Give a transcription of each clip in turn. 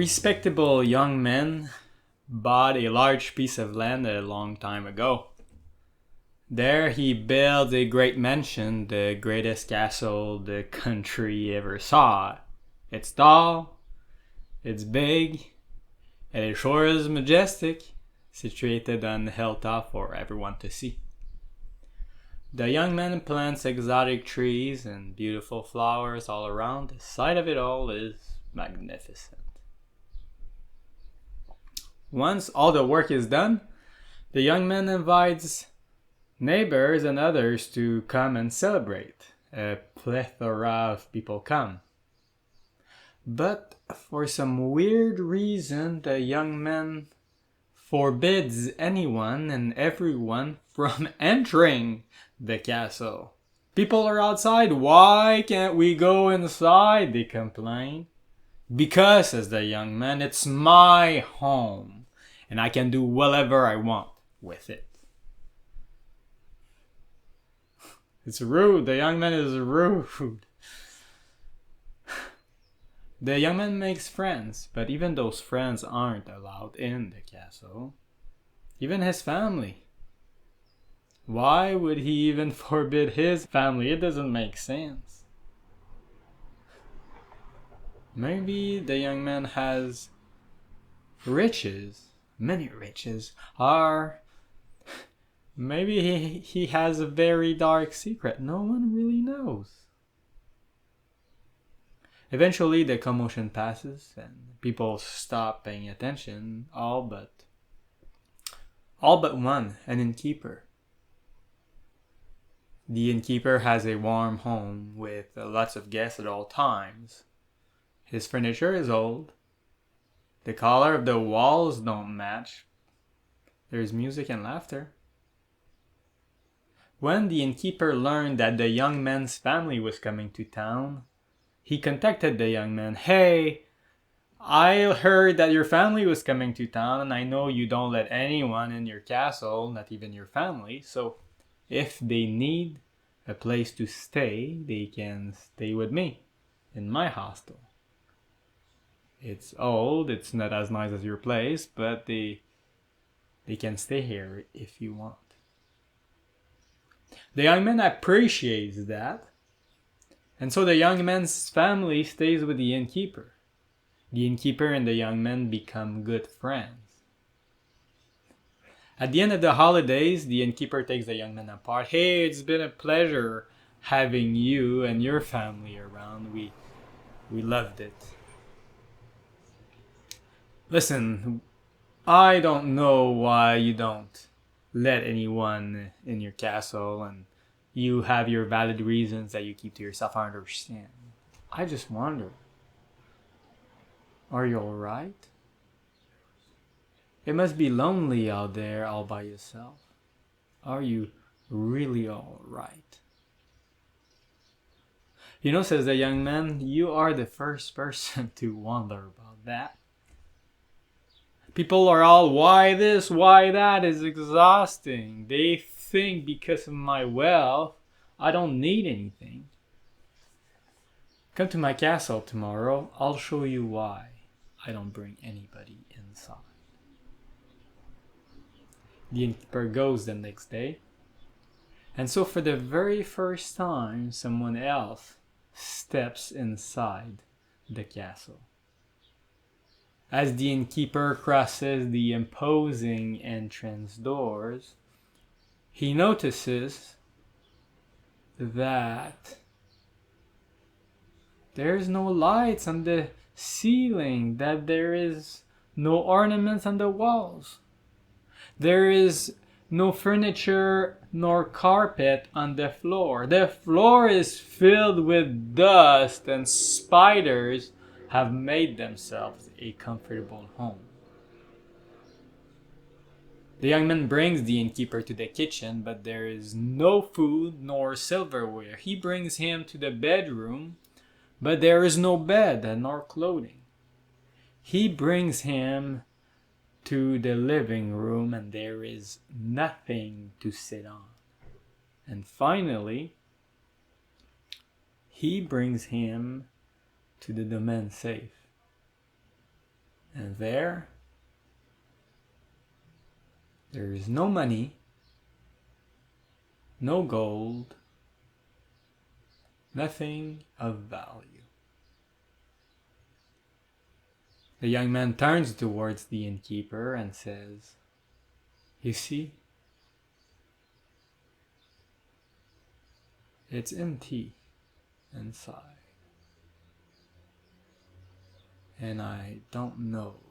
respectable young man bought a large piece of land a long time ago. There he built a great mansion, the greatest castle the country ever saw. It's tall, it's big, and it sure is majestic, situated on the hilltop for everyone to see. The young man plants exotic trees and beautiful flowers all around. The sight of it all is magnificent. Once all the work is done, the young man invites neighbors and others to come and celebrate. A plethora of people come. But for some weird reason, the young man forbids anyone and everyone from entering the castle. People are outside. Why can't we go inside? They complain. Because, says the young man, it's my home and I can do whatever I want with it. It's rude. The young man is rude. The young man makes friends, but even those friends aren't allowed in the castle. Even his family. Why would he even forbid his family? It doesn't make sense. Maybe the young man has riches, many riches, or maybe he has a very dark secret. No one really knows. Eventually the commotion passes and people stop paying attention, all but one, an innkeeper. The innkeeper has a warm home with lots of guests at all times. His furniture is old. The color of the walls don't match. There's music and laughter. When the innkeeper learned that the young man's family was coming to town, he contacted the young man. Hey, I heard that your family was coming to town and I know you don't let anyone in your castle, not even your family. So if they need a place to stay, they can stay with me in my hostel. It's old, it's not as nice as your place, but they can stay here if you want. The young man appreciates that. And so the young man's family stays with the innkeeper. The innkeeper and the young man become good friends. At the end of the holidays, the innkeeper takes the young man apart. Hey, it's been a pleasure having you and your family around. We loved it. Listen, I don't know why you don't let anyone in your castle and you have your valid reasons that you keep to yourself. I understand. I just wonder, are you alright? It must be lonely out there all by yourself. Are you really alright? You know, says the young man, you are the first person to wonder about that. People are all, why this, why that, is exhausting. They think because of my wealth, I don't need anything. Come to my castle tomorrow. I'll show you why I don't bring anybody inside. The innkeeper goes the next day. And so for the very first time, someone else steps inside the castle. As the innkeeper crosses the imposing entrance doors, he notices that there's no lights on the ceiling, that there is no ornaments on the walls. There is no furniture nor carpet on the floor. The floor is filled with dust and spiders have made themselves a comfortable home. The young man brings the innkeeper to the kitchen, but there is no food nor silverware. He brings him to the bedroom, but there is no bed nor clothing. He brings him to the living room, and there is nothing to sit on. And finally, he brings him to the domain safe. And there is no money, no gold, nothing of value. The young man turns towards the innkeeper and says, "You see, it's empty inside. And I don't know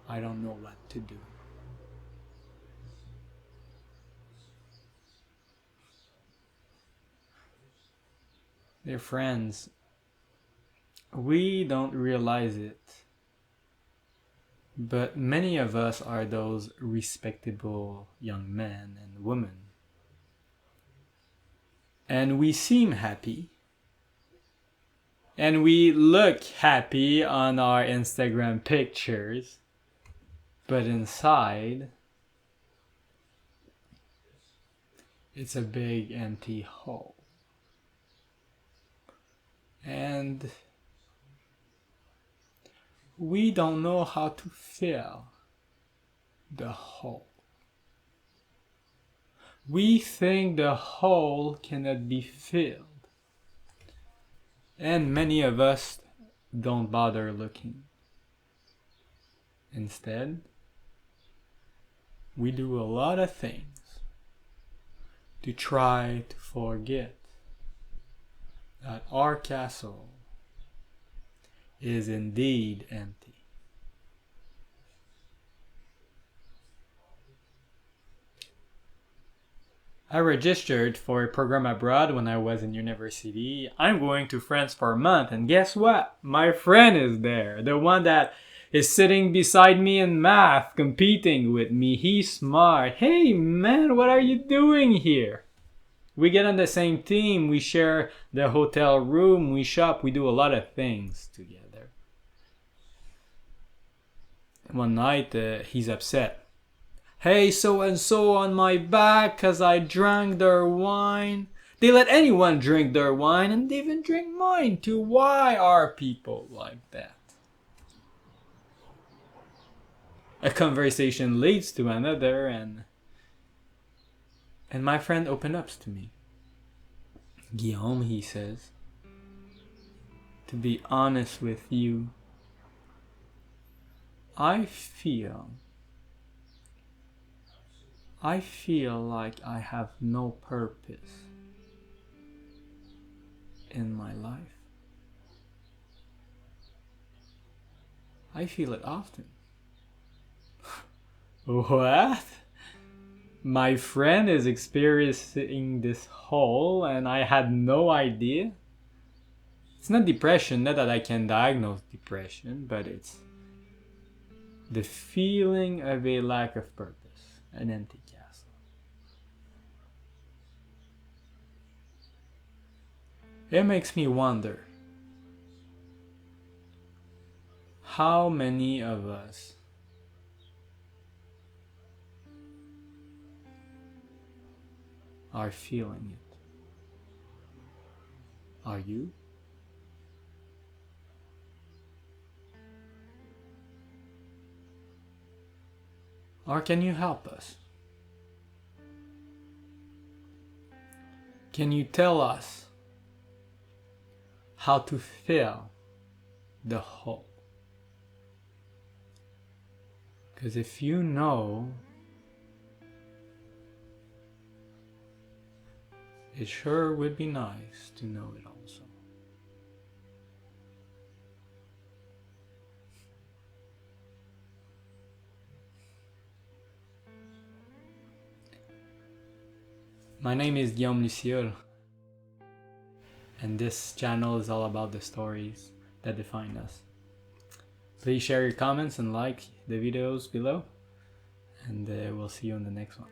what to do." Dear friends, we don't realize it, but many of us are those respectable young men and women. And we seem happy. And we look happy on our Instagram pictures. But inside, it's a big empty hole. And we don't know how to fill the hole. We think the hole cannot be filled. And many of us don't bother looking. Instead, we do a lot of things to try to forget that our castle is indeed empty. I registered for a program abroad when I was in university. I'm going to France for a month, and guess what? My friend is there. The one that is sitting beside me in math, competing with me. He's smart. Hey man, what are you doing here? We get on the same team. We share the hotel room. We shop. We do a lot of things together. One night, he's upset. "Hey, so-and-so on my back cause I drank their wine. They let anyone drink their wine and they even drink mine too. Why are people like that?" A conversation leads to another and my friend opens up to me. "Guillaume," he says, "to be honest with you, I feel like I have no purpose in my life. I feel it often." What? My friend is experiencing this hole and I had no idea? It's not depression, not that I can diagnose depression, but it's the feeling of a lack of purpose, an empty castle. It makes me wonder, how many of us are feeling it? Are you? Or can you help us? Can you tell us how to fill the hole? Because if you know, it sure would be nice to know it also. My name is Guillaume Lussier-Houle, and this channel is all about the stories that define us. Please share your comments and like the videos below, and we'll see you in the next one.